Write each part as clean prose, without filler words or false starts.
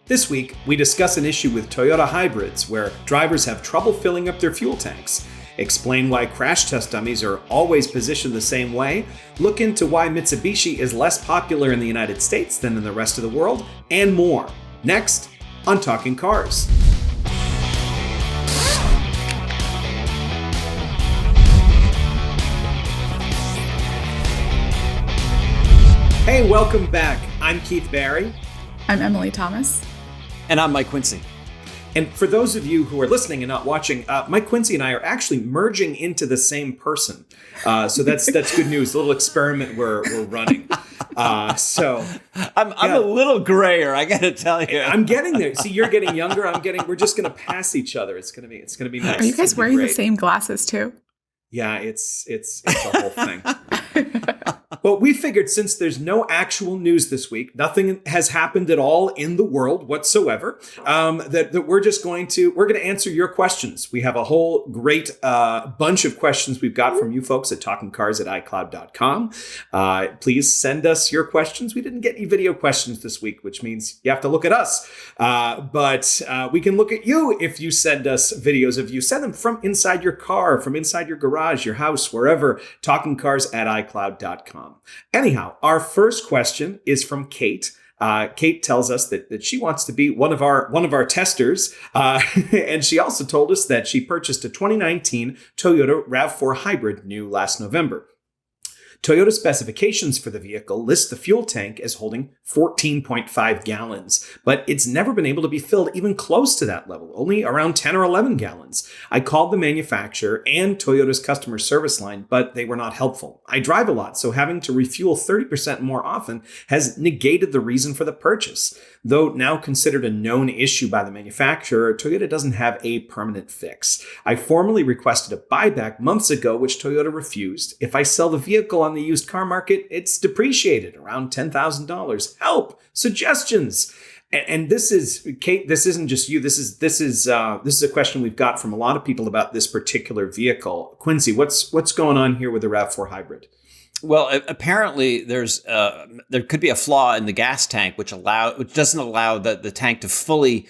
This week, we discuss an issue with Toyota hybrids where drivers have trouble filling up their fuel tanks, explain why crash test dummies are always positioned the same way, look into why Mitsubishi is less popular in the United States than in the rest of the world, and more. Next on Talking Cars. Hey, welcome back. I'm Keith Barry. I'm Emily Thomas. And I'm Mike Quincy. And for those of you who are listening and not watching, Mike Quincy and I are actually merging into the same person. So that's good news. A little experiment we're running. I'm a little grayer, I got to tell you. I'm getting there. See, you're getting younger. We're just going to pass each other. It's going to be nice. Are you guys wearing the same glasses too? Yeah, it's a whole thing. Well, we figured since there's no actual news this week, nothing has happened at all in the world whatsoever, that we're going to answer your questions. We have a whole great bunch of questions we've got from you folks at TalkingCars@iCloud.com. Please send us your questions. We didn't get any video questions this week, which means you have to look at us. But we can look at you if you send us videos of you. Send them from inside your car, from inside your garage, your house, wherever. TalkingCars@iCloud.com. Anyhow, our first question is from Kate. Kate tells us that she wants to be one of our testers, and she also told us that she purchased a 2019 Toyota RAV4 hybrid new last November. Toyota specifications for the vehicle list the fuel tank as holding 14.5 gallons, but it's never been able to be filled even close to that level, only around 10 or 11 gallons. I called the manufacturer and Toyota's customer service line, but they were not helpful. I drive a lot, so having to refuel 30% more often has negated the reason for the purchase. Though now considered a known issue by the manufacturer, Toyota doesn't have a permanent fix. I formally requested a buyback months ago, which Toyota refused. If I sell the vehicle on the used car market, it's depreciated around $10,000. Help! Suggestions! And this is, Kate, this isn't just you. This is a question we've got from a lot of people about this particular vehicle. Quincy, what's going on here with the RAV4 hybrid? Well, apparently there could be a flaw in the gas tank which doesn't allow the tank to fully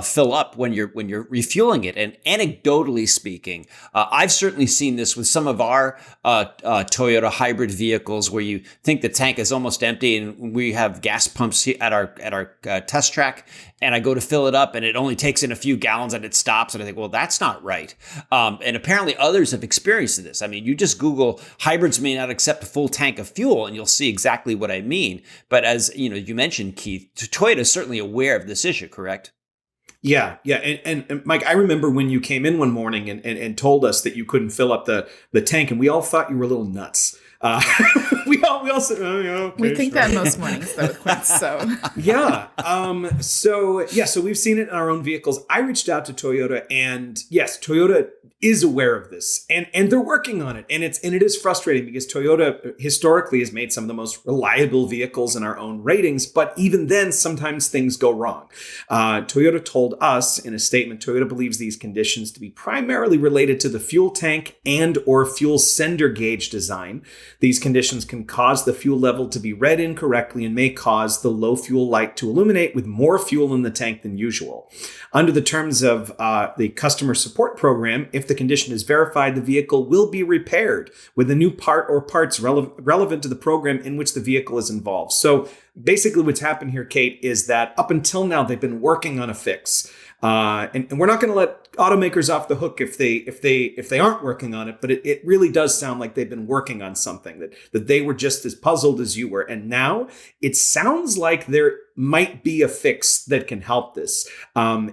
fill up when you're refueling it. And anecdotally speaking, I've certainly seen this with some of our Toyota hybrid vehicles where you think the tank is almost empty, and we have gas pumps at our test track, and I go to fill it up and it only takes in a few gallons and it stops, and I think, well, that's not right. And apparently others have experienced this. I mean, you just Google hybrids may not accept a full tank of fuel and you'll see exactly what I mean. But as you mentioned, Keith, Toyota is certainly aware of this issue, correct? Yeah. And Mike, I remember when you came in one morning and told us that you couldn't fill up the tank, and we all thought you were a little nuts. We all said, oh, yeah, okay, we think that most mornings, though, Quince, so. Yeah. So we've seen it in our own vehicles. I reached out to Toyota, and yes, Toyota is aware of this, and they're working on it. And it is frustrating because Toyota historically has made some of the most reliable vehicles in our own ratings, but even then, sometimes things go wrong. Toyota told us in a statement, Toyota believes these conditions to be primarily related to the fuel tank and or fuel sender gauge design. These conditions can cause the fuel level to be read incorrectly and may cause the low fuel light to illuminate with more fuel in the tank than usual. Under the terms of the customer support program, if the condition is verified, the vehicle will be repaired with a new part or parts relevant to the program in which the vehicle is involved. So basically what's happened here, Kate, is that up until now, they've been working on a fix. And we're not going to let automakers off the hook if they aren't working on it, but it really does sound like they've been working on something, that they were just as puzzled as you were. And now it sounds like there might be a fix that can help this.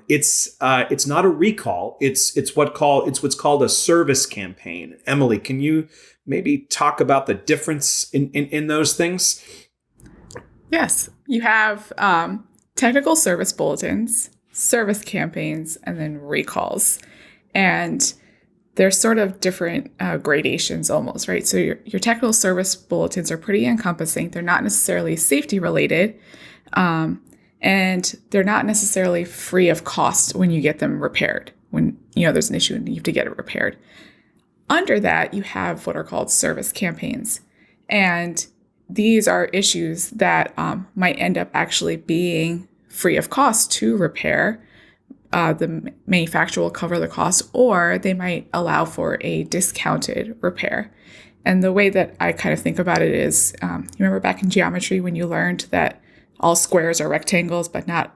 It's not a recall. It's what's called a service campaign. Emily, can you maybe talk about the difference in those things? Yes, you have technical service bulletins, service campaigns, and then recalls. And there's sort of different gradations almost, right? So your technical service bulletins are pretty encompassing. They're not necessarily safety related, and they're not necessarily free of cost when you get them repaired. When there's an issue and you have to get it repaired. Under that, you have what are called service campaigns. And these are issues that might end up actually being free of cost to repair. The manufacturer will cover the cost, or they might allow for a discounted repair. And the way that I kind of think about it is, you remember back in geometry when you learned that all squares are rectangles, but not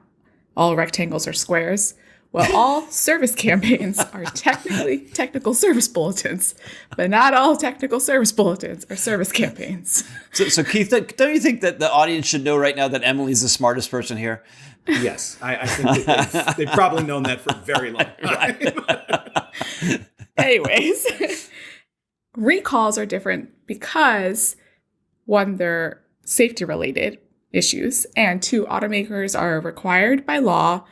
all rectangles are squares? Well, all service campaigns are technically technical service bulletins, but not all technical service bulletins are service campaigns. So Keith, don't you think that the audience should know right now that Emily's the smartest person here? Yes, I think that they've probably known that for a very long time. Anyways, recalls are different because, one, they're safety-related issues, and two, automakers are required by law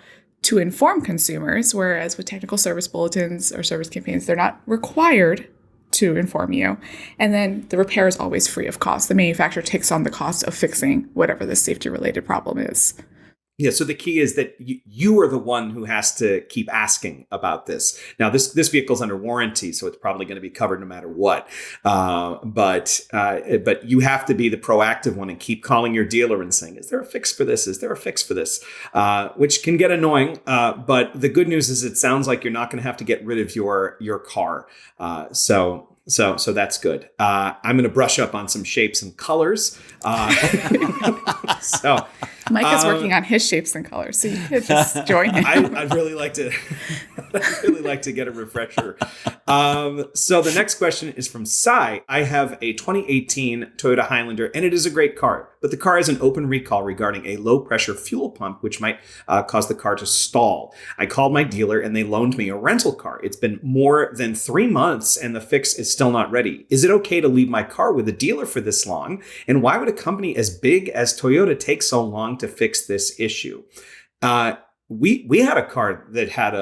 to inform consumers, whereas with technical service bulletins or service campaigns, they're not required to inform you. And then the repair is always free of cost. The manufacturer takes on the cost of fixing whatever the safety-related problem is. Yeah, so the key is that you are the one who has to keep asking about this. Now, this vehicle's under warranty, so it's probably going to be covered no matter what. But you have to be the proactive one and keep calling your dealer and saying, "Is there a fix for this? Is there a fix for this?" Which can get annoying. But the good news is, it sounds like you're not going to have to get rid of your car. So that's good. I'm going to brush up on some shapes and colors. So Mike is working on his shapes and colors, so you could just join him. I'd really like to. I'd really like to get a refresher. So the next question is from Sai. I have a 2018 Toyota Highlander, and it is a great car, but the car has an open recall regarding a low pressure fuel pump, which might cause the car to stall. I called my dealer, and they loaned me a rental car. It's been more than 3 months, and the fix is still not ready. Is it okay to leave my car with a dealer for this long? And why would a company as big as Toyota take so long to fix this issue? We had a car that had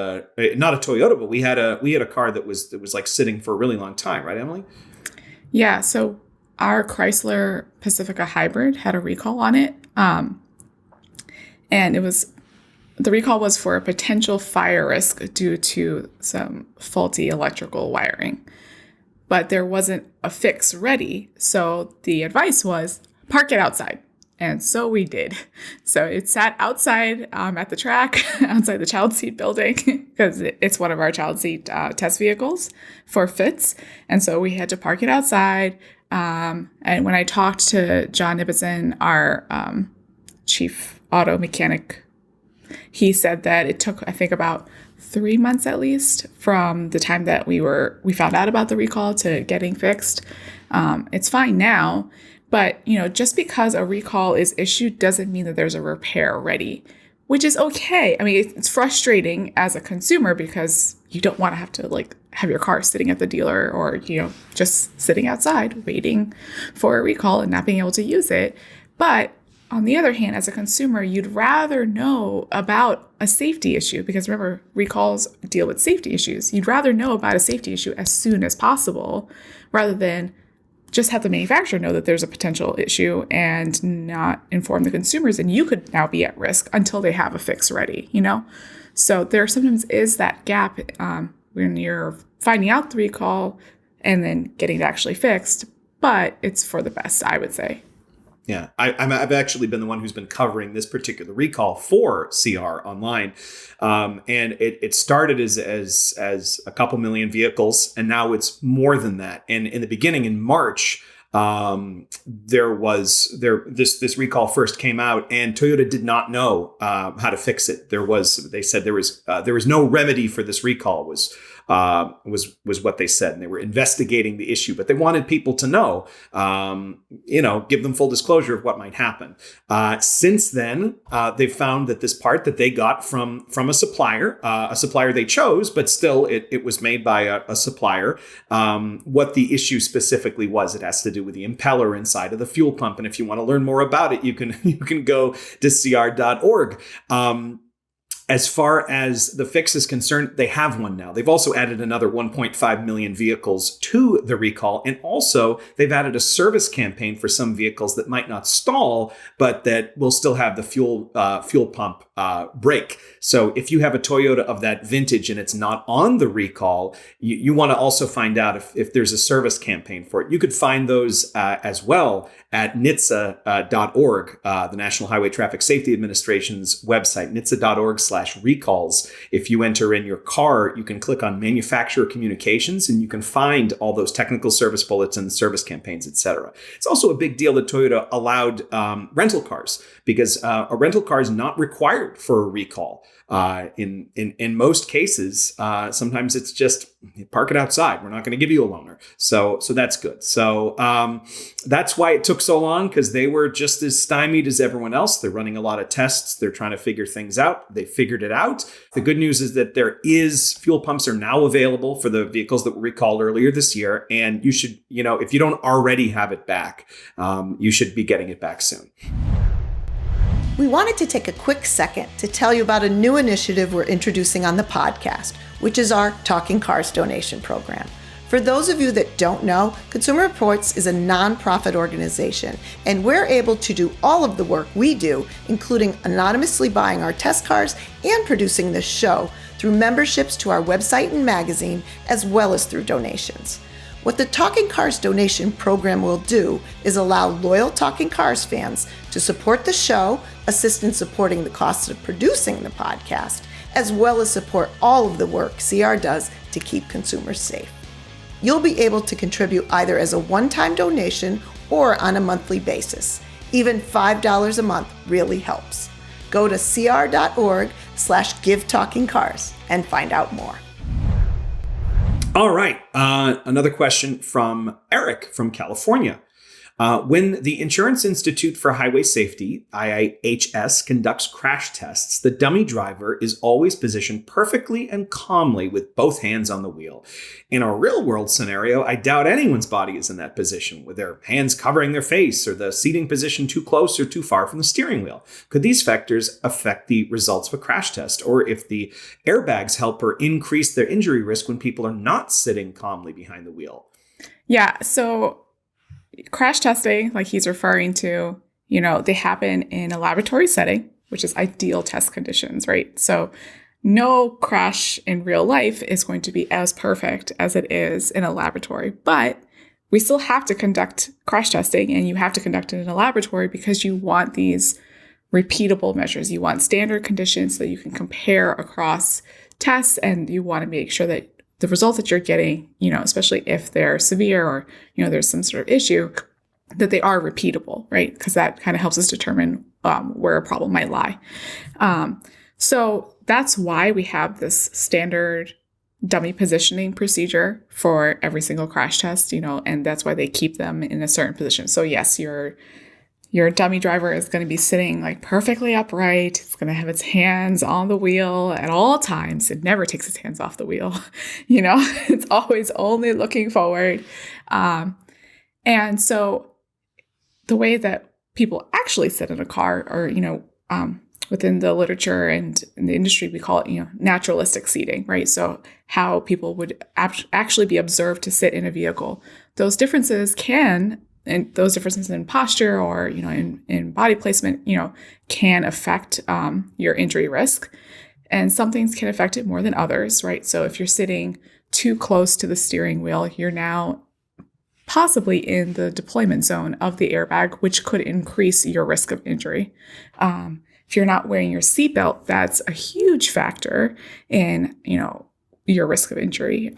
not a Toyota, but we had a car that was like sitting for a really long time, right, Emily? Yeah. So our Chrysler Pacifica Hybrid had a recall on it, and the recall was for a potential fire risk due to some faulty electrical wiring. But there wasn't a fix ready, so the advice was park it outside. And so we did. So it sat outside at the track, outside the child seat building, because it's one of our child seat test vehicles for fits. And so we had to park it outside. And when I talked to John Ibbotson, our chief auto mechanic, he said that it took, I think, about 3 months at least from the time that we found out about the recall to getting fixed. It's fine now. But, just because a recall is issued doesn't mean that there's a repair ready, which is okay. I mean, it's frustrating as a consumer because you don't want to have to have your car sitting at the dealer or, just sitting outside waiting for a recall and not being able to use it. But on the other hand, as a consumer, you'd rather know about a safety issue because remember, recalls deal with safety issues. You'd rather know about a safety issue as soon as possible rather than just have the manufacturer know that there's a potential issue and not inform the consumers, and you could now be at risk until they have a fix ready, So there sometimes is that gap when you're finding out the recall and then getting it actually fixed, but it's for the best, I would say. Yeah, I've actually been the one who's been covering this particular recall for CR online, and it started as a couple million vehicles, and now it's more than that. And in the beginning, in March, this recall first came out, and Toyota did not know how to fix it. They said there was no remedy for this recall. Was what they said, and they were investigating the issue, but they wanted people to know, give them full disclosure of what might happen. Since then, they found that this part that they got from a supplier they chose, but still it was made by a supplier. What the issue specifically was, it has to do with the impeller inside of the fuel pump. And if you want to learn more about it, you can go to cr.org. As far as the fix is concerned, they have one now. They've also added another 1.5 million vehicles to the recall. And also, they've added a service campaign for some vehicles that might not stall, but that will still have the fuel pump break. So if you have a Toyota of that vintage and it's not on the recall, you want to also find out if there's a service campaign for it. You could find those as well at NHTSA.org, the National Highway Traffic Safety Administration's website, NHTSA.org/recalls. If you enter in your car, you can click on manufacturer communications and you can find all those technical service bulletins, service campaigns, etc. It's also a big deal that Toyota allowed rental cars, because a rental car is not required for a recall. In most cases, sometimes it's just park it outside. We're not going to give you a loaner. So that's good. So that's why it took so long, because they were just as stymied as everyone else. They're running a lot of tests. They're trying to figure things out. They figured it out. The good news is that fuel pumps are now available for the vehicles that were recalled earlier this year. And you should, if you don't already have it back, you should be getting it back soon. We wanted to take a quick second to tell you about a new initiative we're introducing on the podcast, which is our Talking Cars donation program. For those of you that don't know, Consumer Reports is a nonprofit organization, and we're able to do all of the work we do, including anonymously buying our test cars and producing this show, through memberships to our website and magazine, as well as through donations. What the Talking Cars donation program will do is allow loyal Talking Cars fans to support the show, assist in supporting the costs of producing the podcast, as well as support all of the work CR does to keep consumers safe. You'll be able to contribute either as a one-time donation or on a monthly basis. Even $5 a month really helps. Go to cr.org/givetalkingcars and find out more. All right. Another question from Eric from California. When the Insurance Institute for Highway Safety, IIHS, conducts crash tests, the dummy driver is always positioned perfectly and calmly with both hands on the wheel. In a real-world scenario, I doubt anyone's body is in that position, with their hands covering their face or the seating position too close or too far from the steering wheel. Could these factors affect the results of a crash test? Or if the airbags help or increase their injury risk when people are not sitting calmly behind the wheel? Yeah, so crash testing, like he's referring to, they happen in a laboratory setting, which is ideal test conditions, right? So no crash in real life is going to be as perfect as it is in a laboratory, but we still have to conduct crash testing, and you have to conduct it in a laboratory because you want these repeatable measures. You want standard conditions so that you can compare across tests, and you want to make sure that the results that you're getting, especially if they're severe or, there's some sort of issue, that they are repeatable, right? Because that kind of helps us determine where a problem might lie. So that's why we have this standard dummy positioning procedure for every single crash test, and that's why they keep them in a certain position. So yes, your dummy driver is going to be sitting like perfectly upright. It's going to have its hands on the wheel at all times. It never takes its hands off the wheel. It's always only looking forward. And so the way that people actually sit in a car, or, within the literature and in the industry, we call it, naturalistic seating, right? So how people would actually be observed to sit in a vehicle. Those differences in posture or, in body placement, can affect your injury risk. And some things can affect it more than others, right? So if you're sitting too close to the steering wheel, you're now possibly in the deployment zone of the airbag, which could increase your risk of injury. If you're not wearing your seatbelt, that's a huge factor in, your risk of injury.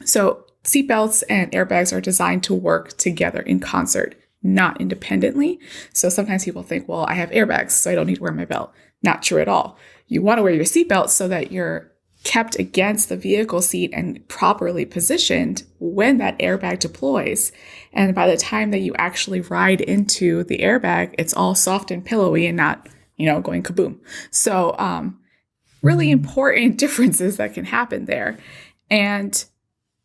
So seatbelts and airbags are designed to work together in concert, not independently. So sometimes people think, well, I have airbags, so I don't need to wear my belt. Not true at all. You want to wear your seatbelt so that you're kept against the vehicle seat and properly positioned when that airbag deploys. And by the time that you actually ride into the airbag, it's all soft and pillowy and not, going kaboom. So really important differences that can happen there. And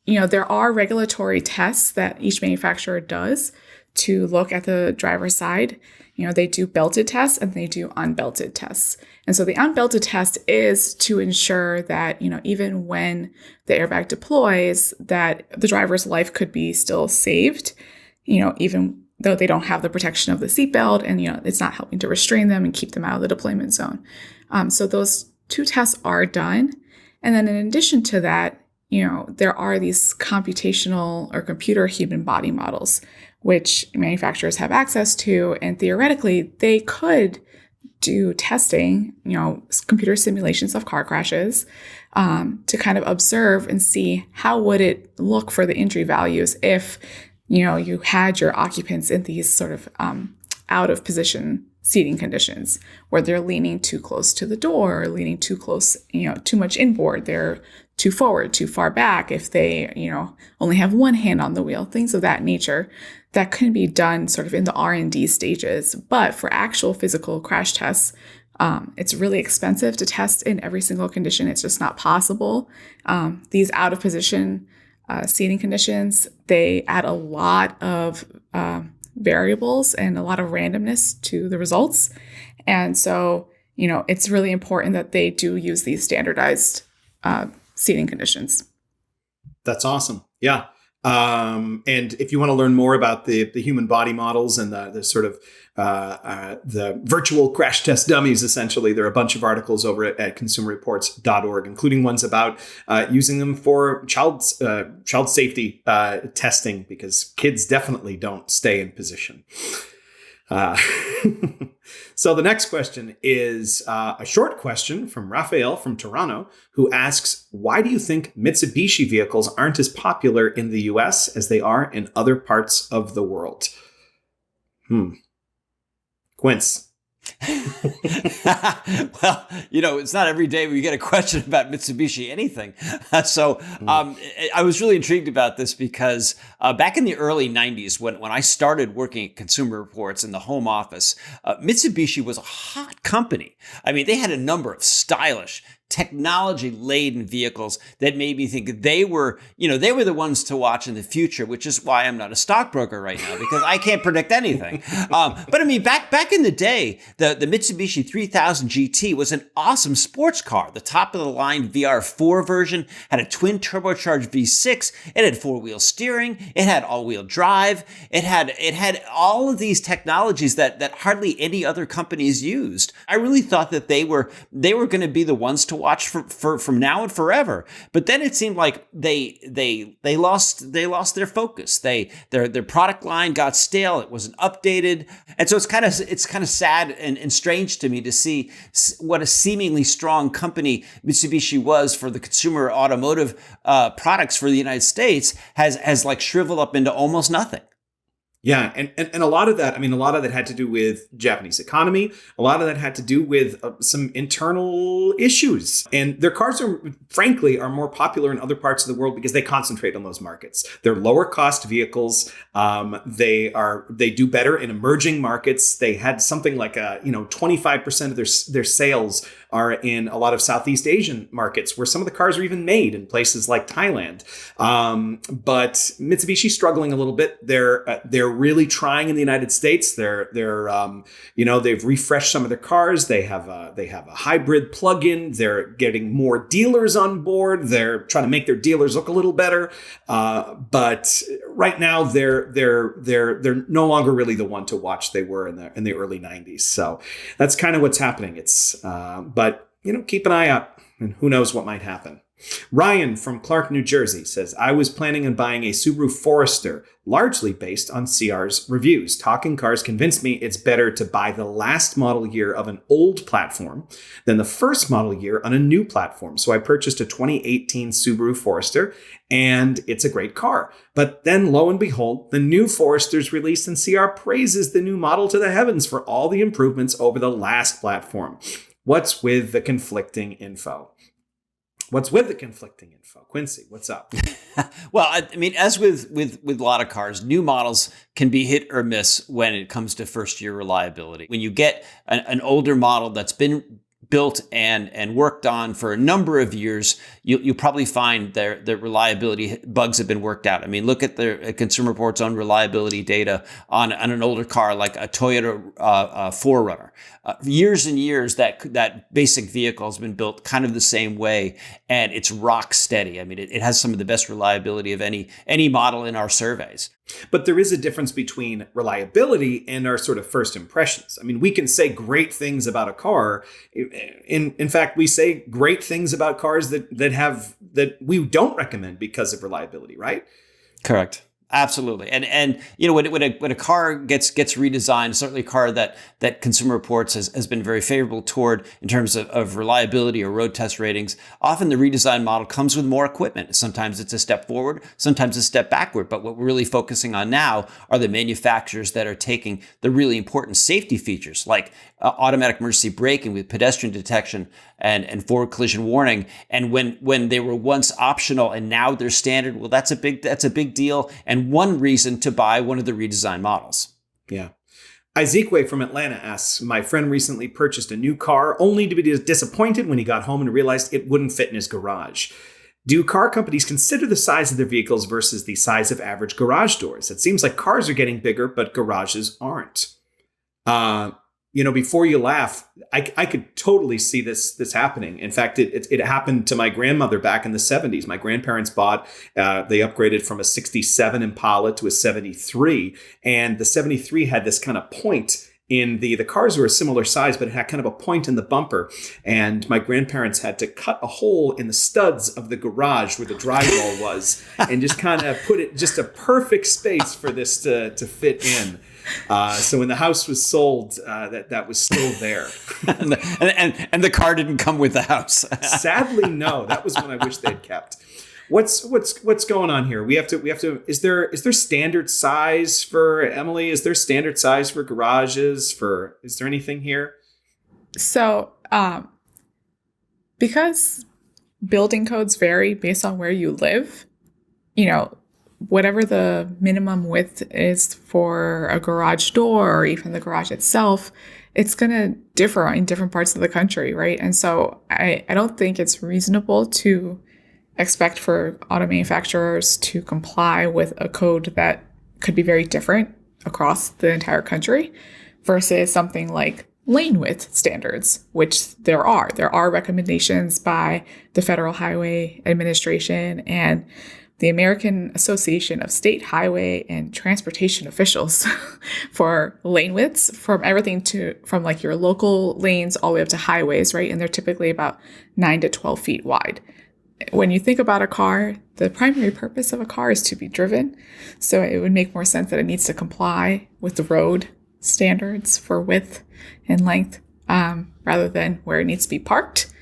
there are regulatory tests that each manufacturer does to look at the driver's side. they do belted tests and they do unbelted tests. And so the unbelted test is to ensure that, even when the airbag deploys, that the driver's life could be still saved, even though they don't have the protection of the seatbelt and, it's not helping to restrain them and keep them out of the deployment zone. So those 2 tests are done. And then in addition to that, there are these computational or computer human body models, which manufacturers have access to. And theoretically, they could do testing, computer simulations of car crashes to kind of observe and see how would it look for the injury values if, you had your occupants in these sort of out of position seating conditions where they're leaning too close to the door, or leaning too close, too much inboard, they're too forward, too far back, if they, only have one hand on the wheel, things of that nature that can be done sort of in the R&D stages. But for actual physical crash tests, it's really expensive to test in every single condition. It's just not possible. These out of position seating conditions, they add a lot of variables and a lot of randomness to the results. And so, it's really important that they do use these standardized seating conditions. That's awesome. Yeah. And if you want to learn more about the human body models and the sort of the virtual crash test dummies, essentially, there are a bunch of articles over at consumerreports.org, including ones about using them for child safety testing, because kids definitely don't stay in position. So the next question is a short question from Raphael from Toronto, who asks, why do you think Mitsubishi vehicles aren't as popular in the US as they are in other parts of the world? Quince. Well, it's not every day we get a question about Mitsubishi anything. So I was really intrigued about this because back in the early 90s, when I started working at Consumer Reports in the home office, Mitsubishi was a hot company. I mean, they had a number of stylish, technology-laden vehicles that made me think they were the ones to watch in the future, which is why I'm not a stockbroker right now, because I can't predict anything. But I mean, back in the day, the Mitsubishi 3000 GT was an awesome sports car. The top-of-the-line VR4 version had a twin turbocharged V6. It had 4-wheel steering. It had all-wheel drive. It had all of these technologies that hardly any other companies used. I really thought that they were going to be the ones to watch for from now and forever. But then it seemed like they lost their focus. Their product line got stale. It wasn't updated, and so it's kind of sad and strange to me to see what a seemingly strong company Mitsubishi was for the consumer automotive products for the United States has like shriveled up into almost nothing. Yeah, and a lot of that, had to do with Japanese economy. A lot of that had to do with some internal issues. And their cars are more popular in other parts of the world because they concentrate on those markets. They're lower cost vehicles. They do better in emerging markets. They had something like 25% of their sales are in a lot of Southeast Asian markets where some of the cars are even made in places like Thailand. But Mitsubishi's struggling a little bit. They're really trying in the United States. They've refreshed some of their cars. They have a hybrid plug-in. They're getting more dealers on board. They're trying to make their dealers look a little better. But right now they're no longer really the one to watch they were in the early 90s. So that's kind of what's happening. But keep an eye out, and who knows what might happen. Ryan from Clark, New Jersey says, I was planning on buying a Subaru Forester, largely based on CR's reviews. Talking Cars convinced me it's better to buy the last model year of an old platform than the first model year on a new platform. So I purchased a 2018 Subaru Forester, and it's a great car. But then, lo and behold, the new Forester's released, and CR praises the new model to the heavens for all the improvements over the last platform. What's with the conflicting info? Quincy, what's up? Well, I mean, as with a lot of cars, new models can be hit or miss when it comes to first year reliability. When you get an older model that's been built and worked on for a number of years, you'll probably find their reliability bugs have been worked out. I mean, look at the Consumer Reports' own reliability data on an older car like a Toyota 4Runner. Years and years, that basic vehicle has been built kind of the same way, and it's rock steady. I mean, it has some of the best reliability of any model in our surveys. But there is a difference between reliability and our sort of first impressions. I mean, we can say great things about a car. In fact, we say great things about cars that we don't recommend because of reliability, right? Correct. Absolutely. And you know, when a car gets redesigned, certainly a car that Consumer Reports has been very favorable toward in terms of reliability or road test ratings, often the redesigned model comes with more equipment. Sometimes it's a step forward, sometimes a step backward. But what we're really focusing on now are the manufacturers that are taking the really important safety features like automatic emergency braking with pedestrian detection and forward collision warning. And when they were once optional and now they're standard, well, that's a big deal. And one reason to buy one of the redesigned models. Yeah. Izekwe from Atlanta asks, my friend recently purchased a new car only to be disappointed when he got home and realized it wouldn't fit in his garage. Do car companies consider the size of their vehicles versus the size of average garage doors? It seems like cars are getting bigger, but garages aren't. Before you laugh, I could totally see this happening. In fact, it happened to my grandmother back in the 70s. My grandparents they upgraded from a 67 Impala to a 73. And the 73 had this kind of point in the cars were a similar size, but it had kind of a point in the bumper. And my grandparents had to cut a hole in the studs of the garage where the drywall was and just kind of put it just a perfect space for this to fit in. So when the house was sold, that was still there. and the car didn't come with the house. Sadly, no. That was one I wish they'd kept. What's going on here? We have to. Is there standard size for Emily? Is there standard size for garages? Is there anything here? So, because building codes vary based on where you live, whatever the minimum width is for a garage door or even the garage itself, it's going to differ in different parts of the country, right? And so I don't think it's reasonable to expect for auto manufacturers to comply with a code that could be very different across the entire country versus something like lane width standards, which there are. There are recommendations by the Federal Highway Administration and the American Association of State Highway and Transportation Officials for lane widths from everything from like your local lanes all the way up to highways, right? And they're typically about 9 to 12 feet wide. When you think about a car, the primary purpose of a car is to be driven. So it would make more sense that it needs to comply with the road standards for width and length rather than where it needs to be parked,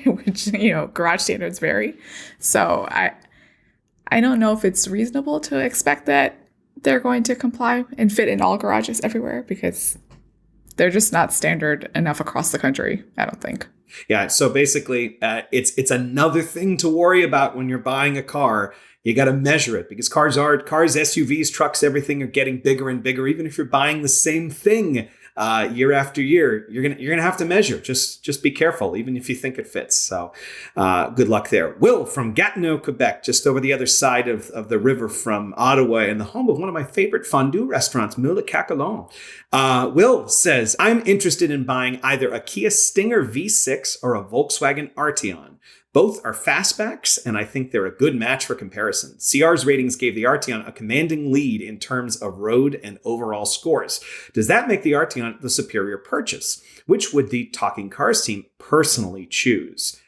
which, garage standards vary. So I don't know if it's reasonable to expect that they're going to comply and fit in all garages everywhere because they're just not standard enough across the country, I don't think. Yeah, so basically, it's another thing to worry about when you're buying a car. You got to measure it because cars, SUVs, trucks, everything are getting bigger and bigger. Even if you're buying the same thing year after year, you're gonna have to measure. Just be careful, even if you think it fits. So good luck there. Will from Gatineau, Quebec, just over the other side of the river from Ottawa, and the home of one of my favorite fondue restaurants, Mille de Cacolon. Will says, I'm interested in buying either a Kia Stinger V6 or a Volkswagen Arteon. Both are fastbacks, and I think they're a good match for comparison. CR's ratings gave the Arteon a commanding lead in terms of road and overall scores. Does that make the Arteon the superior purchase? Which would the Talking Cars team personally choose?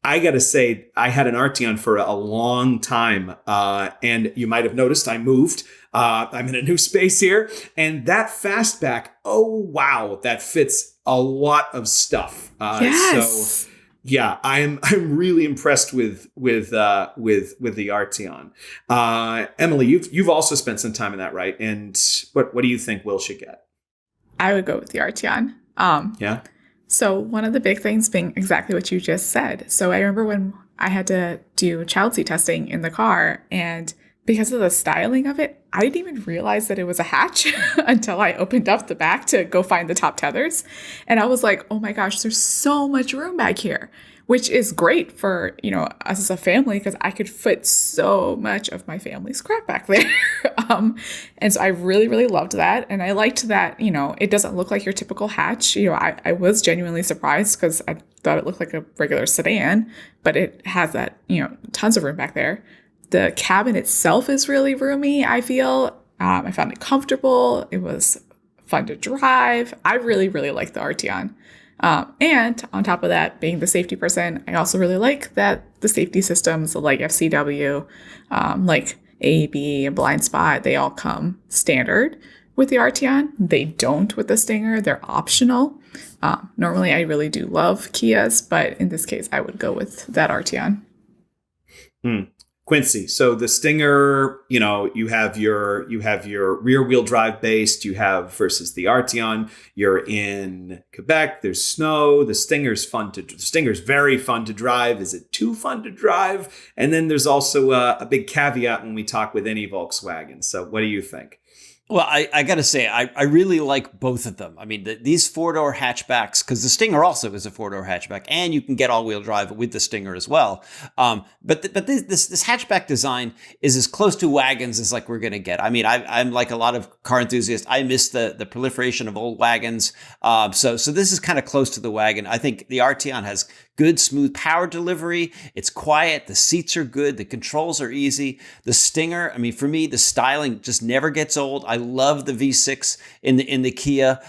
I got to say, I had an Arteon for a long time, and you might have noticed I moved. I'm in a new space here, and that fastback, oh wow, that fits a lot of stuff. Yes. So yeah, I'm really impressed with the Arteon. Emily, you've also spent some time in that, right? And what do you think Will should get? I would go with the Arteon. Yeah. So one of the big things being exactly what you just said. So I remember when I had to do child seat testing in the car, and because of the styling of it, I didn't even realize that it was a hatch until I opened up the back to go find the top tethers. And I was like, oh my gosh, there's so much room back here, which is great for, us as a family, because I could fit so much of my family's crap back there. And so I really, really loved that. And I liked that, it doesn't look like your typical hatch. I was genuinely surprised because I thought it looked like a regular sedan, but it has that, tons of room back there. The cabin itself is really roomy, I feel. I found it comfortable. It was fun to drive. I really, really like the Arteon. And on top of that, being the safety person, I also really like that the safety systems like FCW, like AEB and blind spot, they all come standard with the Arteon. They don't with the Stinger. They're optional. Normally, I really do love Kias, but in this case, I would go with that Arteon. Quincy, so the Stinger, you have your rear wheel drive based, you have versus the Arteon. You're in Quebec, there's snow. The Stinger's very fun to drive. Is it too fun to drive? And then there's also a big caveat when we talk with any Volkswagen. So what do you think? Well, I got to say, I really like both of them. I mean, these four-door hatchbacks, because the Stinger also is a four-door hatchback, and you can get all-wheel drive with the Stinger as well. But this hatchback design is as close to wagons as we're going to get. I mean, I'm like a lot of car enthusiasts. I miss the proliferation of old wagons. So this is kind of close to the wagon. I think the Arteon has good, smooth power delivery. It's quiet. The seats are good. The controls are easy. The Stinger, I mean, for me, the styling just never gets old. I love the V6 in the Kia.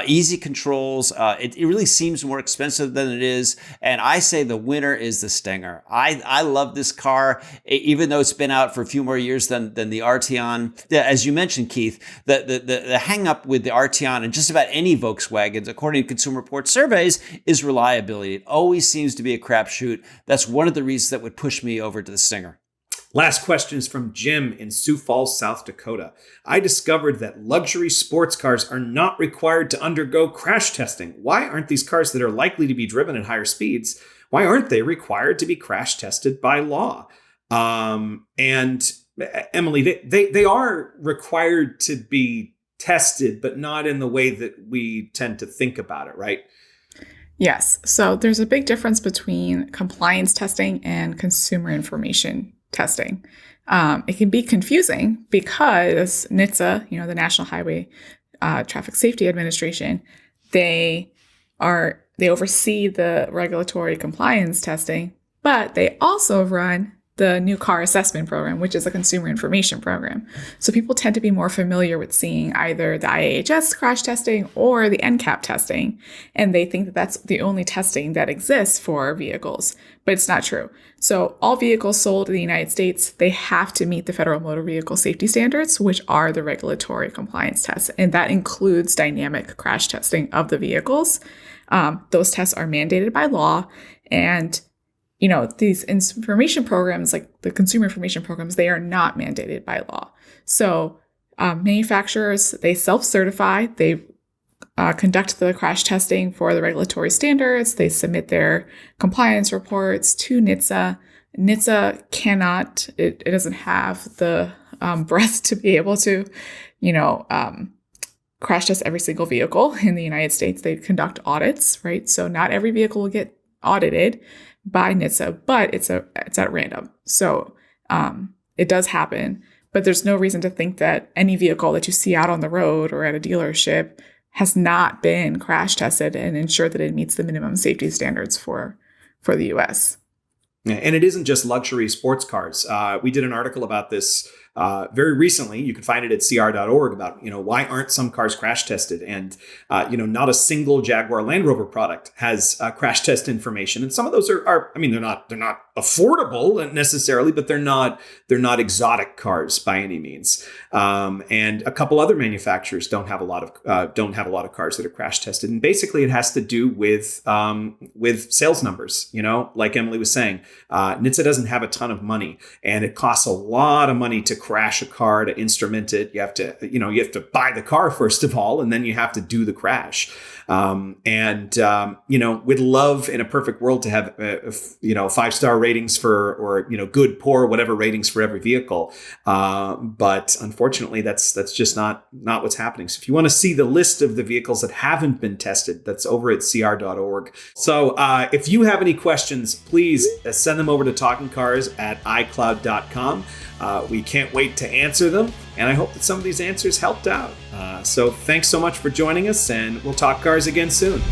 Easy controls. It really seems more expensive than it is. And I say the winner is the Stinger. I love this car, even though it's been out for a few more years than the Arteon. As you mentioned, Keith, the hang up with the Arteon and just about any Volkswagens, according to Consumer Reports surveys, is reliability. It always seems to be a crapshoot. That's one of the reasons that would push me over to the Stinger. Last question is from Jim in Sioux Falls, South Dakota. I discovered that luxury sports cars are not required to undergo crash testing. Why aren't these cars that are likely to be driven at higher speeds, why aren't they required to be crash tested by law? And Emily, they are required to be tested, but not in the way that we tend to think about it, right? Yes. So there's a big difference between compliance testing and consumer information testing. It can be confusing because NHTSA, the National Highway Traffic Safety Administration, they oversee the regulatory compliance testing, but they also run the new car assessment program, which is a consumer information program. So people tend to be more familiar with seeing either the IAHS crash testing or the NCAP testing, and they think that that's the only testing that exists for vehicles, but it's not true. So all vehicles sold in the United States, they have to meet the Federal Motor Vehicle Safety Standards, which are the regulatory compliance tests, and that includes dynamic crash testing of the vehicles. Those tests are mandated by law, and these information programs, like the consumer information programs, they are not mandated by law. So manufacturers, they self-certify, they conduct the crash testing for the regulatory standards, they submit their compliance reports to NHTSA. NHTSA cannot, it doesn't have the breadth to be able to, crash test every single vehicle in the United States. They conduct audits, right? So not every vehicle will get audited by NHTSA, but it's at random. So it does happen, but there's no reason to think that any vehicle that you see out on the road or at a dealership has not been crash tested and ensured that it meets the minimum safety standards for the US. And it isn't just luxury sports cars. We did an article about this very recently. You can find it at cr.org about, why aren't some cars crash tested? And, not a single Jaguar Land Rover product has crash test information. And some of those are they're not affordable necessarily, but they're not exotic cars by any means. And a couple other manufacturers don't have a lot of cars that are crash tested. And basically it has to do with sales numbers, like Emily was saying. NHTSA doesn't have a ton of money, and it costs a lot of money to crash a car to instrument it. You have to buy the car first of all, and then you have to do the crash. We'd love in a perfect world to have 5-star ratings or good, poor, whatever ratings for every vehicle. But unfortunately, that's just not what's happening. So if you want to see the list of the vehicles that haven't been tested, that's over at cr.org. So if you have any questions, please send them over to TalkingCars@icloud.com. We can't wait to answer them, and I hope that some of these answers helped out. So thanks so much for joining us, and we'll talk cars again soon.